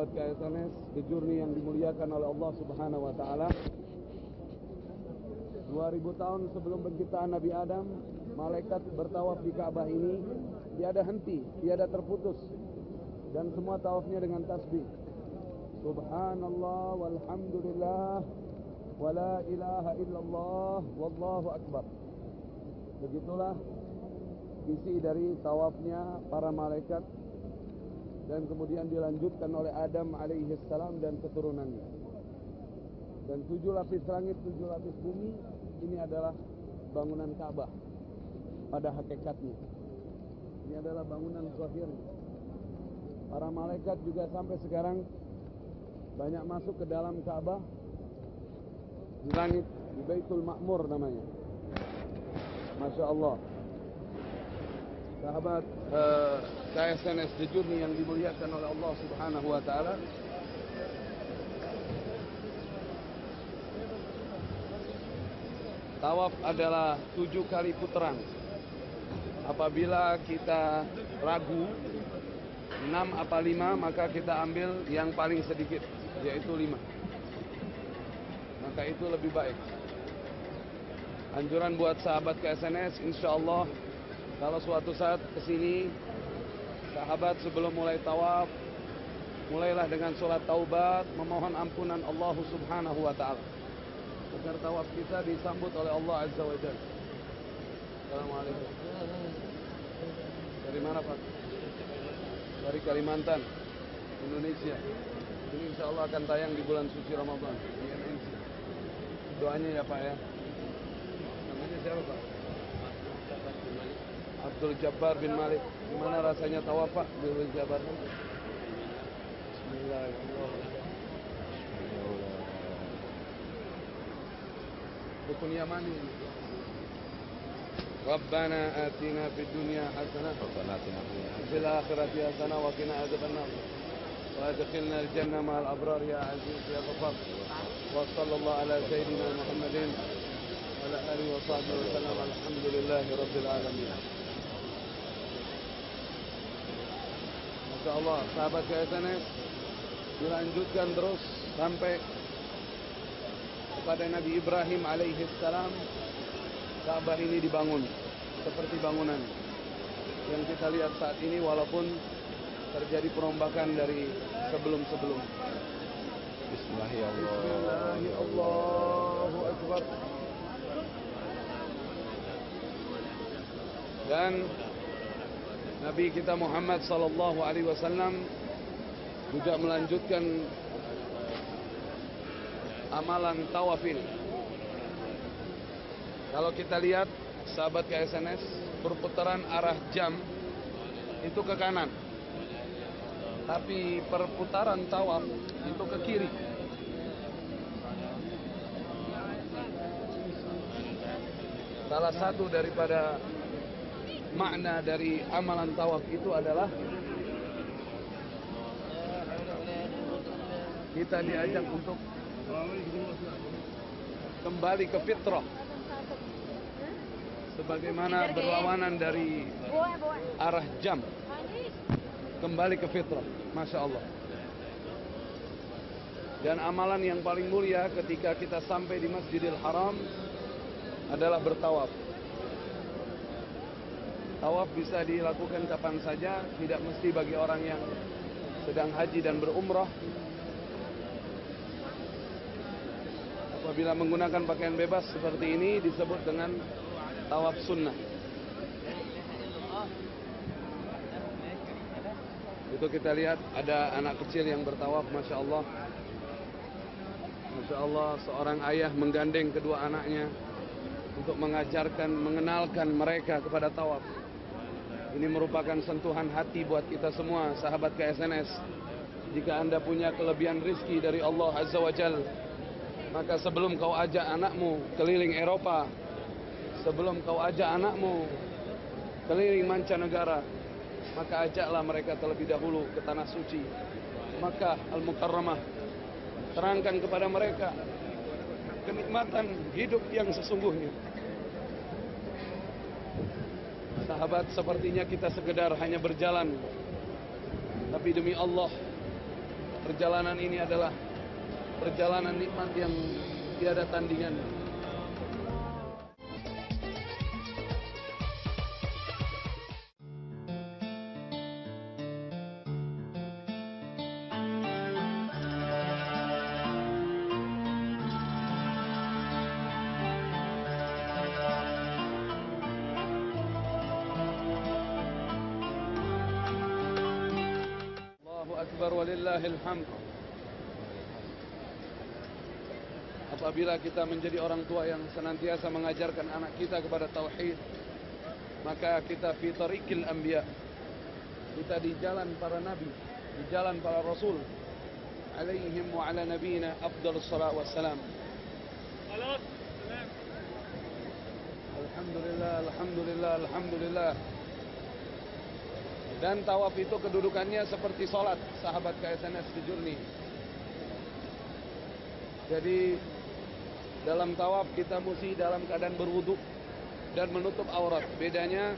sahabat KSNS The Journey yang dimuliakan oleh Allah Subhanahu wa taala. 2000 tahun sebelum penciptaan Nabi Adam, malaikat bertawaf di Ka'bah ini tiada henti, tiada terputus, dan semua tawafnya dengan tasbih. Subhanallah walhamdulillah wala ilaha illallah wallahu akbar. Begitulah isi dari tawafnya para malaikat, dan kemudian dilanjutkan oleh Adam alaihissalam dan keturunannya. Dan 7 lapis langit, 7 lapis bumi, ini adalah bangunan Ka'bah pada hakikatnya. Ini adalah bangunan zahirnya. Para malaikat juga sampai sekarang banyak masuk ke dalam Ka'bah, di langit, di Baitul Ma'mur namanya. Masya Allah. Sahabat KSNS The Journey yang dimuliakan oleh Allah Subhanahu wa taala, tawaf adalah 7 kali putaran. Apabila kita ragu 6 apa 5, maka kita ambil yang paling sedikit, yaitu 5. Maka itu lebih baik. Anjuran buat sahabat KSNS, insya Allah kalau suatu saat kesini, sahabat sebelum mulai tawaf, mulailah dengan sholat taubat, memohon ampunan Allah Subhanahu wa ta'ala, agar tawaf kita disambut oleh Allah Azza wa Jalla. Assalamualaikum. Dari mana Pak? Dari Kalimantan, Indonesia. Ini insya Allah akan tayang di bulan suci Ramadan di MNC. Doanya ya Pak ya. Namanya siapa Pak? Abdul Jabbar bin Malik. Gimana rasanya tawaf Pak? Abdul Jabbar. Bismillahirrahmanirrahim. Rukun Yamani. Rabbana atina fid dunya hasanah wa fil akhirati hasanah wa qina adzabannar. Wa adkhilna al-jannah ma'al abrar ya aziz ya ghaffar. Wa sallallahu ala sayyidina Muhammadin wa ala alihi wa sahbihi wa sallam. Alhamdulillahi rabbil alamin. Masya Allah, sahabat KSNS, dilanjutkan terus sampai kepada Nabi Ibrahim alaihissalam. Ka'bah ini dibangun seperti bangunan yang kita lihat saat ini, walaupun terjadi perombakan dari sebelum-sebelum. Bismillahirrahmanirrahim. Allahu Akbar. Dan Nabi kita Muhammad sallallahu alaihi wasallam juga melanjutkan amalan tawaf ini. Kalau kita lihat sahabat KSNS, perputaran arah jam itu ke kanan, tapi perputaran tawaf itu ke kiri. Salah satu daripada makna dari amalan tawaf itu adalah kita diajak untuk kembali ke fitrah, sebagaimana berlawanan dari arah jam, kembali ke fitrah. Masya Allah. Dan amalan yang paling mulia ketika kita sampai di Masjidil Haram adalah bertawaf. Tawaf bisa dilakukan kapan saja, tidak mesti bagi orang yang sedang haji dan berumrah. Apabila menggunakan pakaian bebas seperti ini disebut dengan tawaf sunnah. Itu kita lihat ada anak kecil yang bertawaf, Masya Allah. Masya Allah, seorang ayah menggandeng kedua anaknya untuk mengajarkan, mengenalkan mereka kepada tawaf. Ini merupakan sentuhan hati buat kita semua, sahabat KSNS. Jika Anda punya kelebihan rizki dari Allah Azza wa Jal, maka sebelum kau ajak anakmu keliling Eropa, sebelum kau ajak anakmu keliling mancanegara, maka ajaklah mereka terlebih dahulu ke tanah suci Makkah Al-Mukarramah. Terangkan kepada mereka kenikmatan hidup yang sesungguhnya. Sahabat, sepertinya kita sekedar hanya berjalan, tapi demi Allah Perjalanan ini adalah perjalanan nikmat yang tiada tandingan. Allahu Akbar walillahil hamd. Apabila kita menjadi orang tua yang senantiasa mengajarkan anak kita kepada tauhid, maka kita fi tariqil anbiya. Kita di jalan para nabi, di jalan para rasul, alaihim wa ala nabiyina afdhalus salat wassalam. Alhamdulillah, alhamdulillah, alhamdulillah. Dan tawaf itu kedudukannya seperti sholat sahabat KSNS di Jurni. Jadi dalam tawaf kita mesti dalam keadaan berwudu dan menutup aurat. Bedanya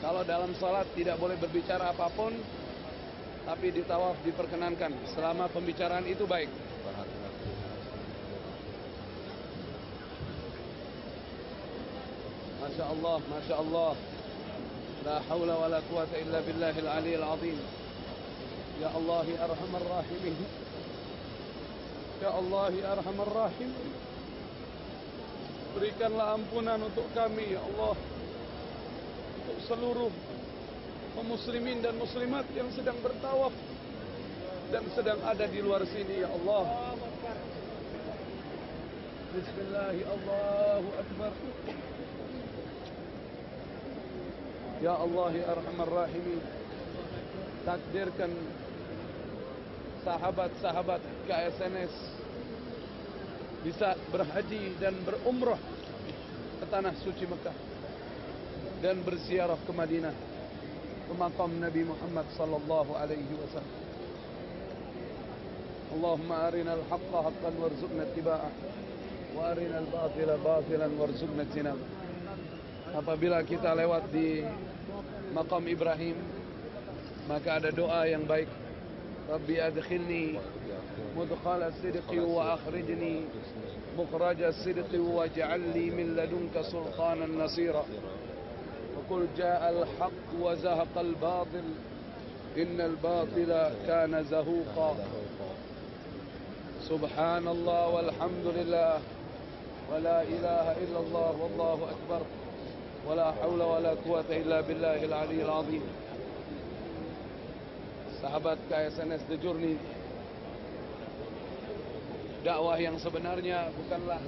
kalau dalam sholat tidak boleh berbicara apapun, tapi di tawaf diperkenankan selama pembicaraan itu baik. Masya Allah, Masya Allah. La hawla wa la quwata illa billahil aliyil azim. Ya Allah ya arhamar rahimin. Ya Allah ya arhamar rahimin. Berikanlah ampunan untuk kami ya Allah, untuk seluruh kaum muslimin dan muslimat yang sedang bertawaf dan sedang ada di luar sini ya Allah. Bismillahirrahmanirrahim. Allahu Akbar. Ya Allah ya arhamar rahimin. Takdirkan sahabat-sahabat KSNS bisa berhaji dan berumrah ke tanah suci Mekah dan berziarah ke Madinah, ke makam Nabi Muhammad sallallahu alaihi wasallam. Allahumma arinal haqqa haqqan warzuqna ittiba'ah wa arinal batila batilan warzuqna ijtinabah. Apabila kita lewat di makam Ibrahim, maka ada doa yang baik. Rabbi adkhilni mudkhala sidqi wa akhrijni mukhraja sidqi waj'alni min ladunka sultanan nasira. Wa qul ja'al haqq wa zahaqal batil innal batila kana zahuqa. Subhanallah walhamdulillah wa la ilaha illallah wallahu akbar. ولا حول ولا قوة إلا بالله العلي العظيم. Sahabat KSNS The Journey, dakwah yang sebenarnya bukanlah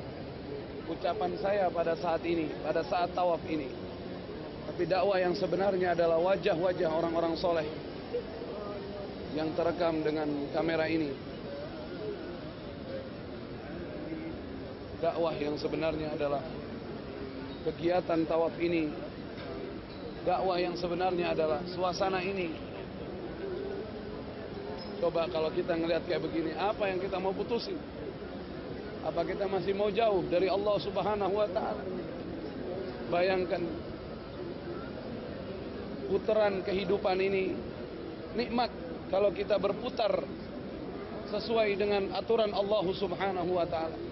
ucapan saya pada saat ini, pada saat tawaf ini, tapi dakwah yang sebenarnya adalah wajah-wajah orang-orang soleh yang terekam dengan kamera ini. Dakwah yang sebenarnya adalah kegiatan tawaf ini. Dakwah yang sebenarnya adalah suasana ini. Coba kalau kita ngelihat kayak begini, apa yang kita mau putusin? Apa kita masih mau jauh dari Allah Subhanahu wa ta'ala? Bayangkan putaran kehidupan ini nikmat kalau kita berputar sesuai dengan aturan Allah Subhanahu wa ta'ala.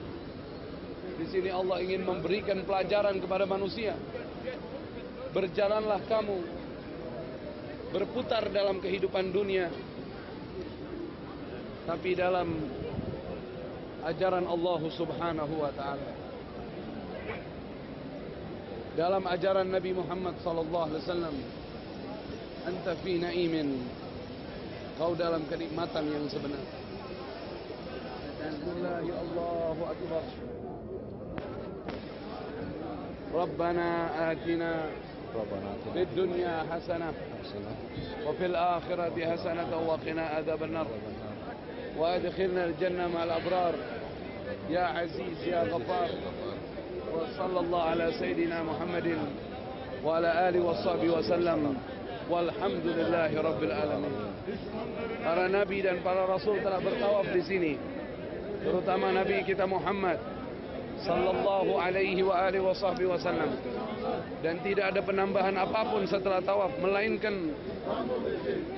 Di sini Allah ingin memberikan pelajaran kepada manusia. Berjalanlah kamu berputar dalam kehidupan dunia, tapi dalam ajaran Allah Subhanahu wa ta'ala. Dalam ajaran Nabi Muhammad sallallahu alaihi wasallam, anta fi na'imin, kau dalam kenikmatan yang sebenar. Bismillah, ya Allahu akbar. ربنا آتنا في الدنيا حسنة وفي الآخرة حسنة وقنا عذاب النار وأدخلنا الجنة مع الأبرار يا عزيز يا غفار. وصلى الله على سيدنا محمد وعلى آله وصحبه وسلم والحمد لله رب العالمين. Para nabi dan para rasul telah bertawaf di sini, terutama nabi kita Muhammad sallallahu alaihi wa alihi wasallam, dan tidak ada penambahan apapun setelah tawaf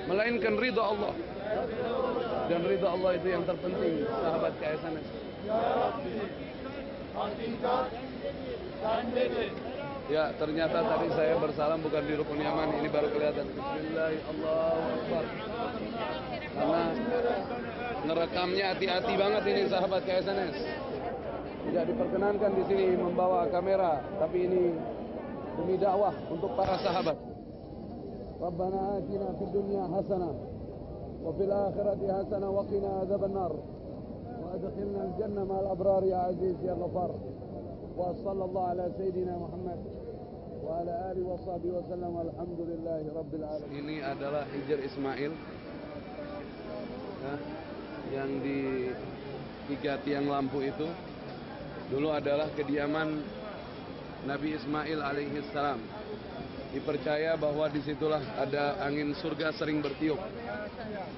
melainkan ridha Allah. Dan ridha Allah itu yang terpenting, sahabat KSNS. Ya, ternyata tadi saya bersalam bukan di rukun Yaman, ini baru kelihatan. Bismillahirrahmanirrahim. Karena ngerekamnya hati-hati banget ini sahabat KSNS. Tidak diperkenankan di sini membawa kamera, tapi ini demi dakwah untuk para sahabat. Rabbana atina fid dunya hasanah wa fil akhirati hasanah wa qina adzabannar wa adkhilna al-jannah ma'al abrar ya aziz ya ghafar. Wa sallallahu ala sayyidina Muhammad wa ala alihi wa sahbihi wa sallam walhamdulillahi rabbil alamin. Ini adalah Hijr Ismail ya, yang di 3 tiang lampu itu dulu adalah kediaman Nabi Ismail alaihi salam. Dipercaya bahwa disitulah ada angin surga sering bertiup.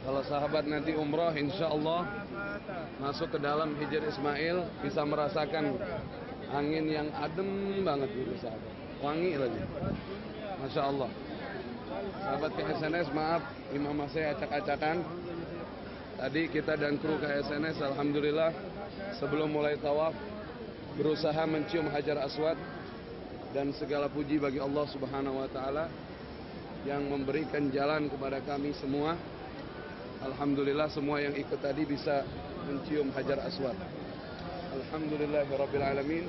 Kalau sahabat nanti umroh, insya Allah masuk ke dalam Hijr Ismail bisa merasakan angin yang adem banget gitu sahabat. Wangi lagi. Masya Allah. Sahabat KSNS, maaf imam saya acak-acakan. Tadi kita dan kru KSNS alhamdulillah sebelum mulai tawaf berusaha mencium Hajar Aswad. Dan segala puji bagi Allah Subhanahu wa Ta'ala yang memberikan jalan kepada kami semua. Alhamdulillah semua yang ikut tadi bisa mencium Hajar Aswad. Alhamdulillahirabbil alamin.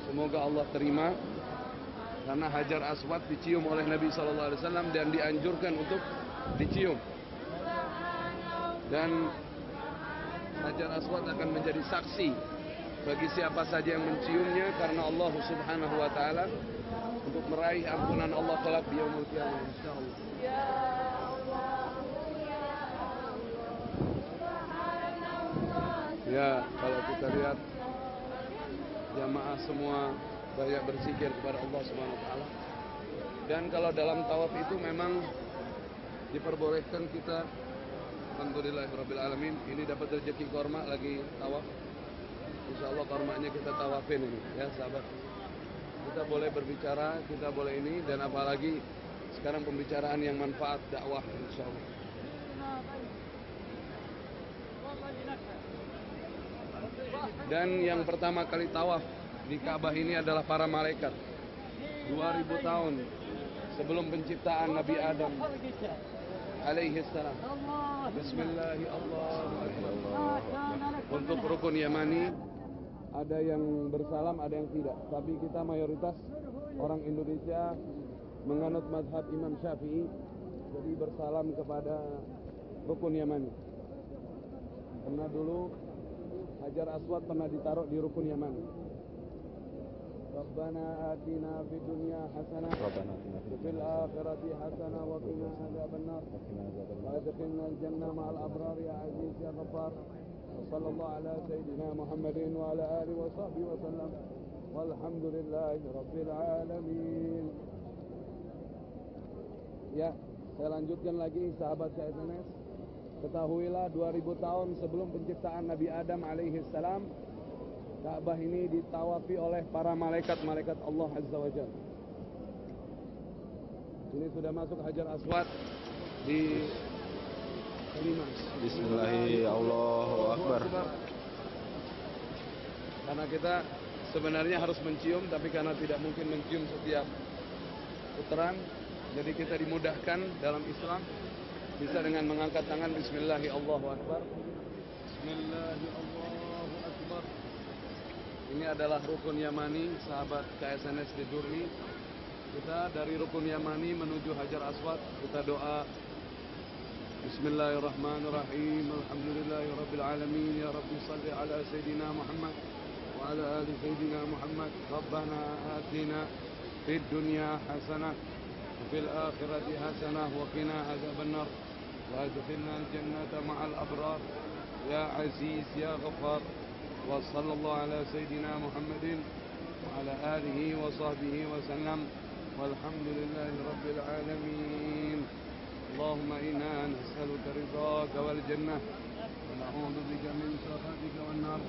Semoga Allah terima, karena Hajar Aswad dicium oleh Nabi SAW dan dianjurkan untuk dicium. Dan Hajar Aswad akan menjadi saksi bagi siapa saja yang menciumnya, karena Allah Subhanahu wa Ta'ala untuk meraih ampunan Allah kelak di yaumul qiyamah insyaallah. Ya, kalau kita lihat jamaah semua banyak berzikir kepada Allah Subhanahu wa Ta'ala. Dan kalau dalam tawaf itu memang diperbolehkan kita, alhamdulillahirabbil alamin, ini dapat rezeki korma lagi tawaf. Insya Allah kormanya kita tawafin ini ya sahabat. Kita boleh berbicara, kita boleh ini, dan apalagi sekarang pembicaraan yang manfaat dakwah insya Allah. Dan yang pertama kali tawaf di Ka'bah ini adalah para malaikat 2000 tahun sebelum penciptaan Nabi Adam alaihi salam. Bismillahirrahmanirrahim. Untuk rukun Yamani ada yang bersalam, ada yang tidak. Tapi kita mayoritas orang Indonesia menganut mazhab Imam Syafi'i, jadi bersalam kepada rukun Yamani. Karena dulu Hajar Aswad pernah ditaruh di rukun Yamani. Rabbana atina fid dunya hasanah wa fil akhirati hasanah wa qina adzabannar wa adkhilna al-jannah ma'al abrar ya aziz ya ghafar. Sallallahu ala sayyidina Muhammadin wa ala alihi wa sahbihi wa sallam walhamdulillahi rabbil alamin. Ya, saya lanjutkan lagi sahabat KSNS. Ketahuilah 2000 tahun sebelum penciptaan Nabi Adam alaihi salam, Ka'bah ini ditawafi oleh para malaikat-malaikat Allah Azza wa Jalla. Ini sudah masuk Hajar Aswad di kelima. Bismillahirrahmanirrahim. Allahu Akbar. Karena kita sebenarnya harus mencium, tapi karena tidak mungkin mencium setiap putaran, jadi kita dimudahkan dalam Islam bisa dengan mengangkat tangan Bismillahirrahmanirrahim. Bismillahirrahmanirrahim. Ini adalah rukun Yamani, sahabat KSNS di Durmi. Kita dari rukun Yamani menuju Hajar Aswad, kita doa Bismillahirrahmanirrahim. Alhamdulillahirabbil alamin. Ya Rabbi salli ala sayyidina Muhammad wa ala ali sayyidina Muhammad. Rabbana atina fid dunya hasanah wa fil akhirati hasanah wa qina adzabannar wa adkhilna al-jannata ma'al abrar ya aziz ya ghafar. Wa sallallahu ala sayyidina Muhammadin wa ala alihi wa sahbihi wa sallam walhamdulillahi rabbil alamin. اللهم إنا نسألك رضاك والجنة ونعوذ بك من سخطك والنار.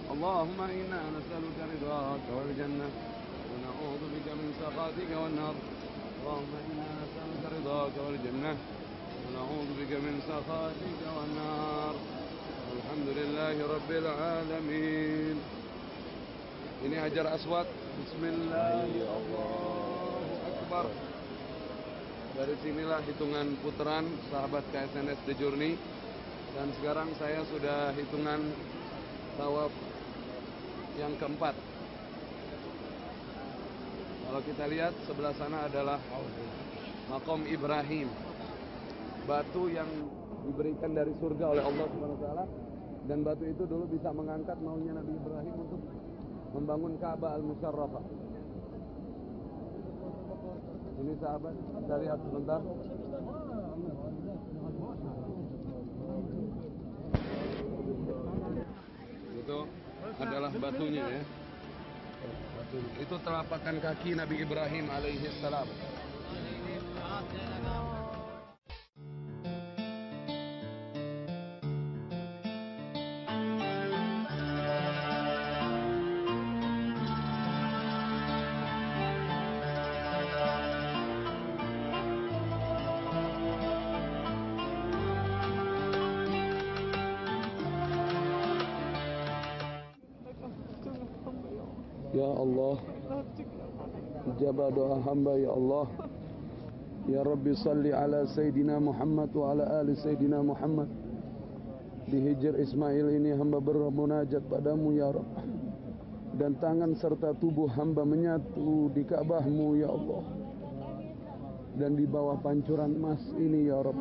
اللهم إنا نسألك رضاك والجنة ونعوذ بك من سخطك والنار. اللهم إنا نسألك رضاك والجنة ونعوذ بك من سخطك والنار. الحمد لله رب العالمين. Ini Hajar Aswad. Bismillah. Allahu Akbar. Dari sinilah hitungan putaran sahabat KSNS The Journey. Dan sekarang saya sudah hitungan tawaf yang keempat. Kalau kita lihat sebelah sana adalah Maqam Ibrahim, batu yang diberikan dari surga oleh Allah Subhanahu wa taala, dan batu itu dulu bisa mengangkat maunya Nabi Ibrahim untuk membangun Ka'bah Al-Musyarrafah. Ini sahabat, kita lihat sebentar. Itu adalah batunya ya. Itu telapakan kaki Nabi Ibrahim alaihi salam. Ya Allah, ijabah doa hamba ya Allah. Ya Rabbi salli ala Sayyidina Muhammad wa ala ali Sayyidina Muhammad. Di Hijr Ismail ini hamba bermunajat padamu ya Rabb. Dan tangan serta tubuh hamba menyatu di Ka'bahmu ya Allah. Dan di bawah pancuran emas ini ya Rabb.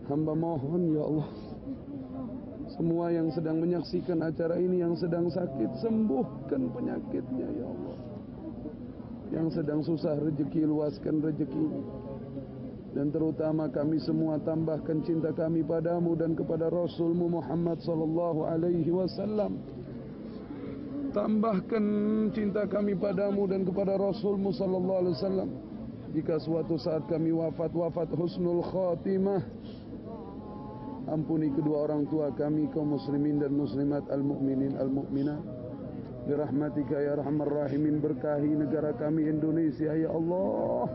Hamba mohon ya Allah, semua yang sedang menyaksikan acara ini, yang sedang sakit, sembuhkan penyakitnya ya Allah. Yang sedang susah rezeki, luaskan rezeki. Dan terutama kami semua, tambahkan cinta kami padamu dan kepada Rasulmu Muhammad sallallahu alaihi wasallam. Tambahkan cinta kami padamu dan kepada Rasulmu sallallahu alaihi wasallam. Jika suatu saat kami wafat husnul khatimah, ampuni kedua orang tua kami, kaum muslimin dan muslimat, al-mu'minin al-mu'minat. Birahmatika ya arhamar rahimin. Berkahi negara kami Indonesia ya Allah.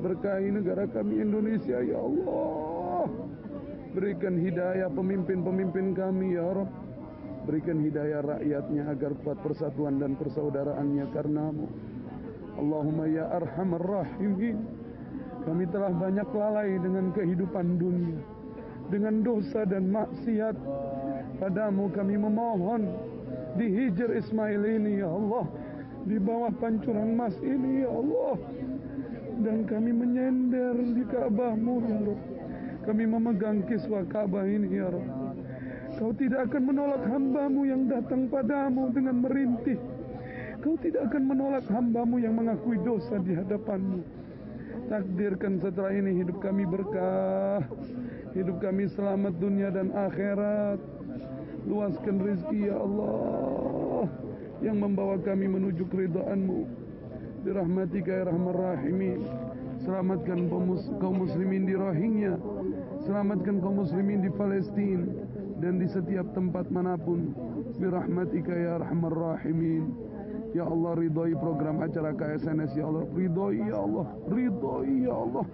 Berkahi negara kami Indonesia ya Allah. Berikan hidayah pemimpin-pemimpin kami ya Rabb. Berikan hidayah rakyatnya agar kuat persatuan dan persaudaraannya karenamu. Allahumma ya arhamar rahimin. Kami telah banyak lalai dengan kehidupan dunia, dengan dosa dan maksiat. Padamu kami memohon, di Hijr Ismail ini ya Allah, di bawah pancuran emas ini ya Allah, dan kami menyender di Ka'bahmu ya Rabb. Kami memegang kiswah Ka'bah ini ya Rabb. Kau tidak akan menolak hambamu yang datang padamu dengan merintih. Kau tidak akan menolak hambamu yang mengakui dosa di hadapanmu. Takdirkan setelah ini hidup kami berkah, hidup kami selamat dunia dan akhirat. Luaskan rezeki ya Allah, yang membawa kami menuju keridhaan-Mu. Birahmatika ya arhamar rahimin. Selamatkan kaum muslimin di Rohingya. Selamatkan kaum muslimin di Palestina dan di setiap tempat manapun. Birahmatika ya arhamar rahimin. Ya Allah, ridhoi program acara KSNS ya Allah. Ridhoi ya Allah. Ridhoi ya Allah.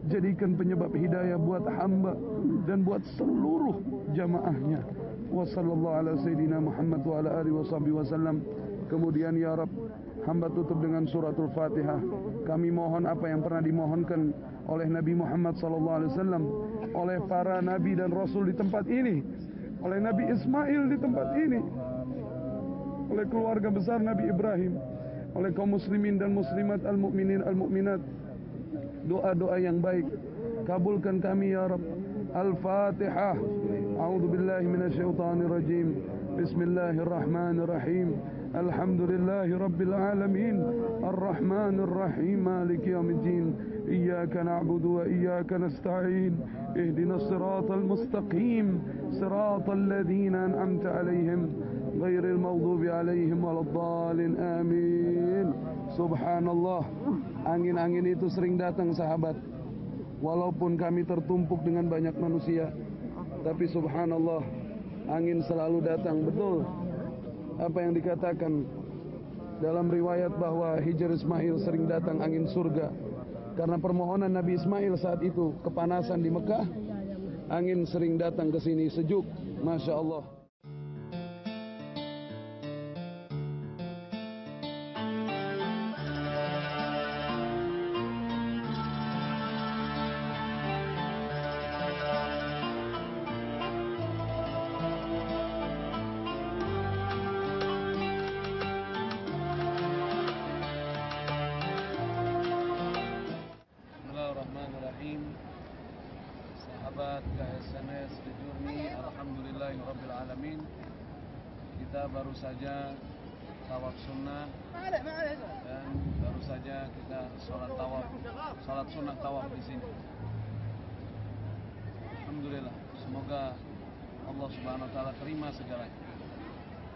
Jadikan penyebab hidayah buat hamba dan buat seluruh jamaahnya. Wa sallallahu ala Sayyidina Muhammad wa ala alihi wasallam. Kemudian ya Rabb, hamba tutup dengan suratul Fatihah. Kami mohon apa yang pernah dimohonkan oleh Nabi Muhammad sallallahu alaihi wasallam, oleh para nabi dan rasul di tempat ini, oleh Nabi Ismail di tempat ini, oleh keluarga besar Nabi Ibrahim, oleh kaum muslimin dan muslimat, al-mu'minin al-mu'minat. Doa-doa yang baik kabulkan kami ya Rabb. Al-Fatihah. A'udzu billahi minasyaitonir rajim. Bismillahirrahmanirrahim. Alhamdulillahi rabbil alamin. Ar-Rahmanir Rahim. Maliki yaumiddin. Iyyaka na'budu wa iyyaka nasta'in. Ihdinas siratal mustaqim. Siratal ladzina an'amta 'alaihim ghairil maghdubi 'alaihim waladdallin. Amin. Subhanallah. Angin-angin itu sering datang sahabat. Walaupun kami tertumpuk dengan banyak manusia, tapi subhanallah, angin selalu datang. Betul apa yang dikatakan dalam riwayat bahwa Hijr Ismail sering datang angin surga. Karena permohonan Nabi Ismail saat itu kepanasan di Mekah, angin sering datang ke sini sejuk, Masya Allah. Bismillahirrahmanirrahim. Sahabat KSNS The Journey, alhamdulillahirabbil alamin. Kita baru saja tawaf sunnah dan baru saja kita salat sunnah tawaf di sini. Alhamdulillah, semoga Allah Subhanahu wa taala terima segalanya.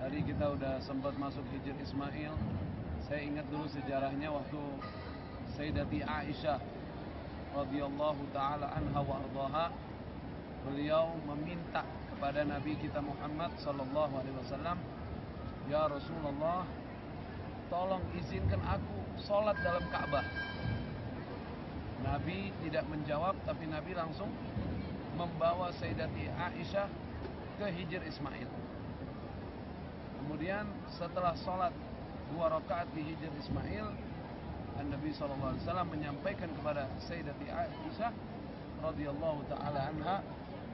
Tadi kita udah sempat masuk Hijr Ismail. Saya ingat dulu sejarahnya waktu Sayyidati Aisyah radhiyallahu taala anha wa ardhaha, beliau meminta kepada Nabi kita Muhammad sallallahu alaihi wasallam, "Ya Rasulullah, tolong izinkan aku sholat dalam Ka'bah." Nabi tidak menjawab, tapi Nabi langsung membawa Sayyidati Aisyah ke Hijr Ismail. Kemudian setelah sholat 2 rakaat di Hijr Ismail, Nabi SAW menyampaikan kepada Sayyidati Aisyah radhiyallahu ta'ala anha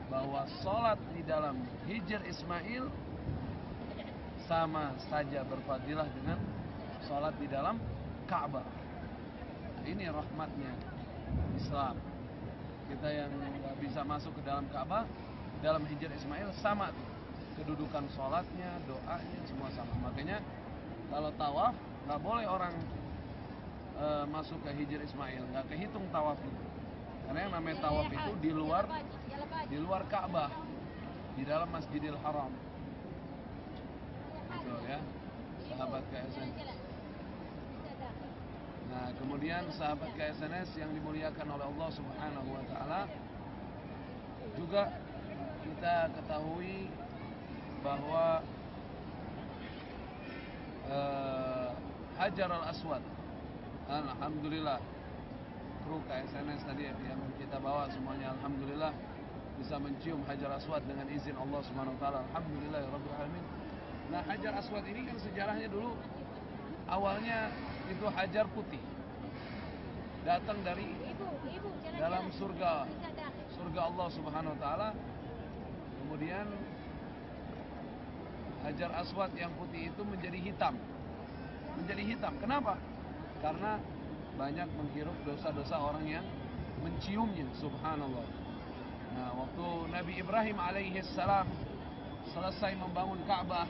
bahwa sholat di dalam Hijr Ismail sama saja berfadilah dengan sholat di dalam Ka'bah. Nah, ini rahmatnya Islam. Kita yang nggak bisa masuk ke dalam Ka'bah, dalam Hijr Ismail sama tuh. Kedudukan sholatnya, doanya, semua sama. Makanya kalau tawaf nggak boleh orang masuk ke Hijr Ismail, nggak kehitung tawaf itu. Karena yang namanya tawaf itu di luar Ka'bah, di dalam Masjidil Haram. Gitu ya, sahabat KSNS. Nah, kemudian sahabat KSNS yang dimuliakan oleh Allah Subhanahu wa taala, juga kita ketahui bahwa Hajar al-Aswad, alhamdulillah kru KSNS tadi yang kita bawa semuanya alhamdulillah bisa mencium Hajar Aswad dengan izin Allah Subhanahu wa taala. Alhamdulillah rabbil alamin. Nah, Hajar Aswad ini kan sejarahnya dulu awalnya itu hajar putih. Datang dari dalam surga Allah Subhanahu wa taala. Kemudian Hajar Aswad yang putih itu menjadi hitam. Kenapa? Karena banyak menghirup dosa-dosa orang yang menciumnya, subhanallah. Nah, waktu Nabi Ibrahim alaihissalam selesai membangun Ka'bah,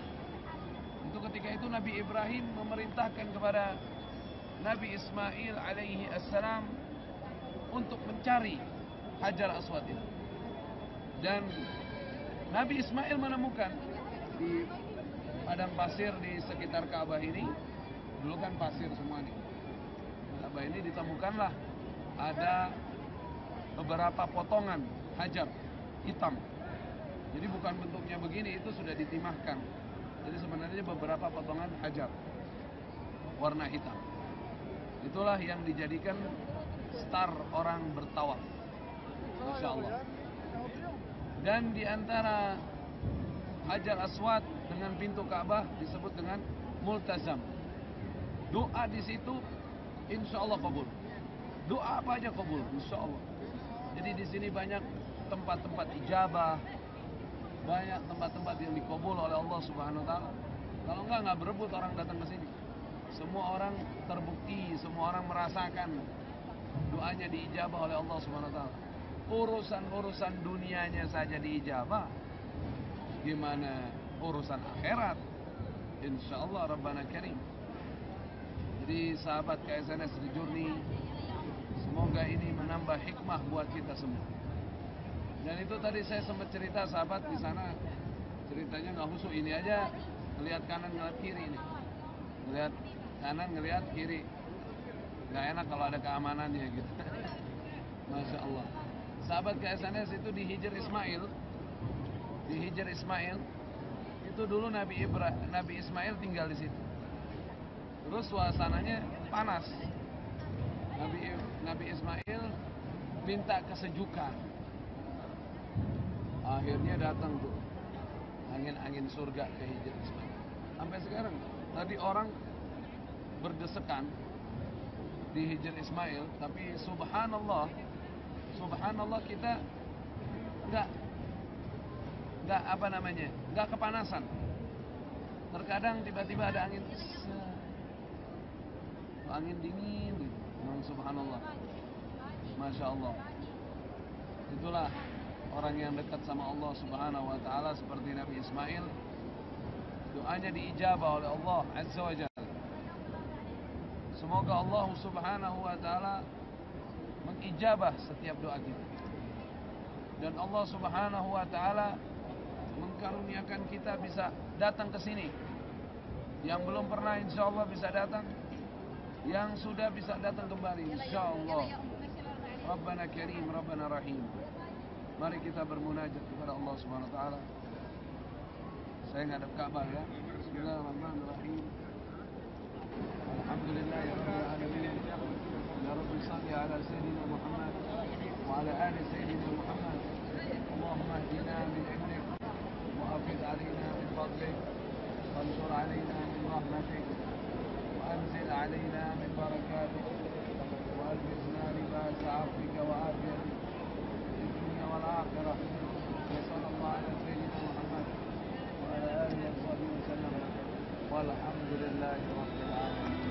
itu ketika itu Nabi Ibrahim memerintahkan kepada Nabi Ismail alaihissalam untuk mencari Hajar Aswad itu. Dan Nabi Ismail menemukan di padang pasir di sekitar Ka'bah ini, dulu kan pasir semua nih. Ka'bah ini ditemukanlah ada beberapa potongan hajar hitam. Jadi bukan bentuknya begini, itu sudah ditimahkan. Jadi sebenarnya beberapa potongan hajar warna hitam. Itulah yang dijadikan star orang bertawaf. Masya Allah. Dan di antara Hajar Aswad dengan pintu Ka'bah disebut dengan multazam. Doa di situ insya Allah kabul. Doa apa aja kabul, insya Allah. Jadi di sini banyak tempat-tempat ijabah, banyak tempat-tempat yang dikabul oleh Allah Subhanahu wa taala. Kalau nggak berebut orang datang ke sini. Semua orang terbukti, semua orang merasakan doanya diijabah oleh Allah Subhanahu wa taala. Urusan-urusan dunianya saja diijabah, gimana urusan akhirat? Insyaallah Rabbana Karim. Jadi sahabat KSNS The Journey, semoga ini menambah hikmah buat kita semua. Dan itu tadi saya sempat cerita sahabat di sana, ceritanya nggak khusyuk. Ini aja ngelihat kanan ngelihat kiri ini, ngelihat kanan ngelihat kiri, nggak enak kalau ada keamanannya gitu. Masya Allah. Sahabat KSNS itu di Hijr Ismail, itu dulu Nabi Ismail tinggal di situ. Terus suasananya panas. Nabi Ismail minta kesejukan. Akhirnya datang tuh angin-angin surga ke Hijr Ismail. Sampai sekarang tadi orang berdesekan di Hijr Ismail, tapi subhanallah kita enggak enggak kepanasan. Terkadang tiba-tiba ada angin dingin gitu. Subhanallah. Masya Allah. Itulah orang yang dekat sama Allah Subhanahu wa ta'ala seperti Nabi Ismail. Doanya diijabah oleh Allah Azza wa Jalla. Semoga Allah Subhanahu wa ta'ala mengijabah setiap doa kita. Dan Allah Subhanahu wa ta'ala mengkaruniakan kita bisa datang ke sini. Yang belum pernah insyaallah bisa datang, yang sudah bisa datang kembali insyaallah. Rabbana Karim, Rabbana Rahim. Mari kita bermunajat kepada Allah Subhanahu wa ta'ala. Saya ngadep Ka'bah ya. Bismillahirrahmanirrahim. Alhamdulillahirabbil alamin. Ya Rabbi shalli ala sayyidina Muhammad wa ala ali sayyidina Muhammad. Allahumma ihdina min ilmik wa afid alaina min fadlik wansur alaina min rahmatik wa anzil alaina min barakatik wa albisna libas afwika wa afiyatik fi dunya wal akhirah. Wa sallallahu ala sayyidina Muhammad wa ala alihi wa sahbihi wa sallam. Walhamdulillahi rabbil alamin.